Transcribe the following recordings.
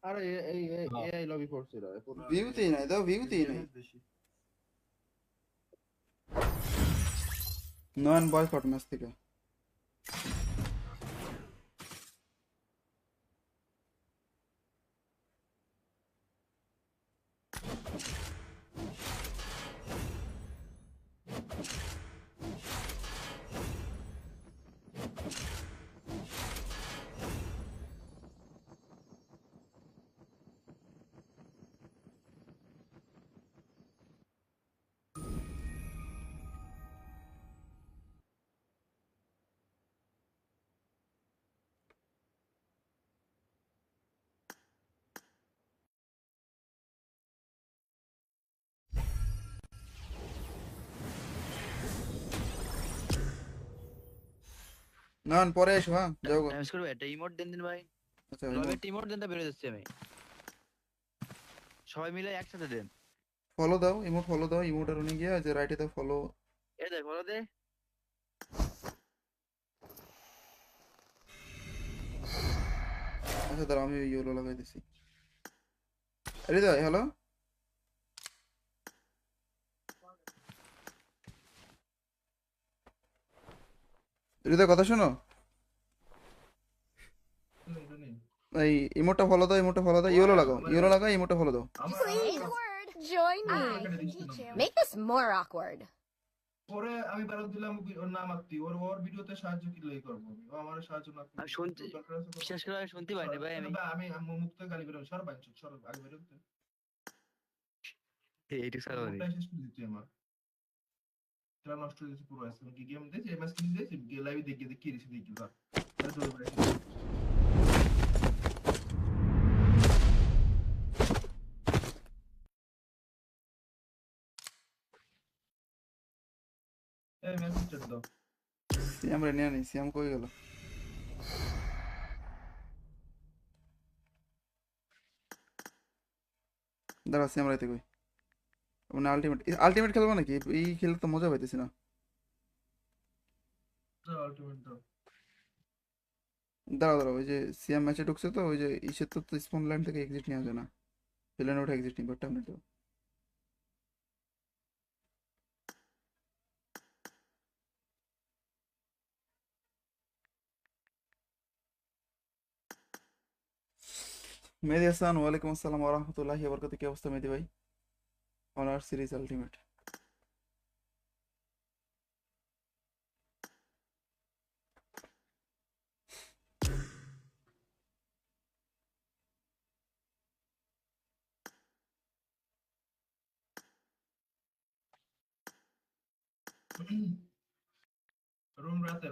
আরে এই lobby force এরা ভিউতেই নাই দাও, ভিউতেই নাই। নয়ন বয়কট ম্যাচ থেকে। নয়ন পরে এসো, হ্যাঁ যাও গো। টাইমস করবে একটা ইমোট দেন ভাই। আচ্ছা লবির ইমোট দেন, তা বেরো যাচ্ছি আমি। সবাই মিলে একসাথে দেন। ফলো দাও, ইমোট ফলো দাও, ইমোটের ওখানে গিয়ে যে রাইটে দাও ফলো। এই দেখ ফলো দে। আচ্ছা দাঁড়াও, আমি ইয়েলো লাগাই দিছি। হৃদয় হ্যালো, হৃদয় কথা শোনো। এই ইমোটটা ফলো দাও, ইমোটটা ফলো দাও, ইয়েলো লাগাও, ইয়েলো লাগাও, ইমোটটা ফলো দাও। Please join me. Make this more awkward. পরে আমি বারো দিলাম ওর নাম আত্মি, ওর ভিডিওতে সাহায্য কি লাই করবো ও আমার সাহায্য না আমি শুনতে, বিশেষ করে আমি শুনতে পাইনি ভাই। আমি মুক্ত গালি বেরোবো, সর বাইন সর আগে বেরোতে এইটু সারাবারি শেষ করে দিতে আমার খেলা নষ্ট হয়ে গেছে পুরো। আজকে কি গেম দিয়েছে, এমএস কি দিয়েছে, লাইভে দেখিয়ে দেখি রেসি দেখি ধর এই মেসেজটা দাও। সিয়াম রে নিয়ে নেই, সিয়াম কই গেল? দাঁড়া, সিয়াম রাইতে কই? মানে আলটিমেট, আলটিমেট খেলবো নাকি? এই খেলে তো মজা পাইতেছি না। আলটিমেট দাও। দাঁড়াও দাঁড়াও, ওই যে সিয়াম ম্যাচে ঢুকছে তো, ওই যে ইসের তো স্পন লাইন থেকে এক্সিট নেওয়া যায় না। প্লেনে ওঠে এক্সিট নিই, বাট তো মেহেদি হাসান, ওয়ালাইকুম আসসালাম ওয়া রাহমাতুল্লাহি ওয়া বারাকাতুহু। কি অবস্থা মেহেদি ভাই? Honour series ultimate. রুম রাতে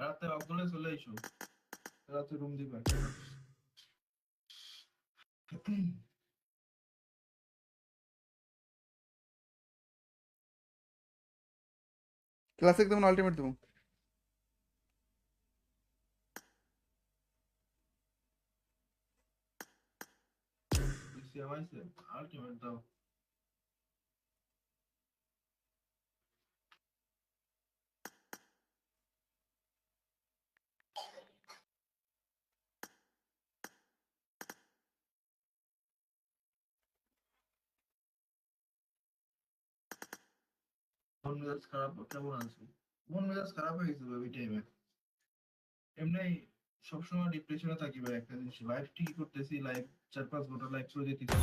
রাতে অগলে চলে এসো, রাতে রুম দিবা। ক্লাসিক দেবো না আলটিমেট দেবো? আলটিমেট দাও। মন মেজাজ খারাপ কেমন আছে? মন মেজাজ খারাপ হয়ে গেছে ওই টাইমে। এমনি সবসময় ডিপ্রেশনে থাকি ভাই। একটা জিনিস লাইভ ঠিকই করতেছি, লাইভ 4-5 ঘন্টা লাইভ করে যেতেছি।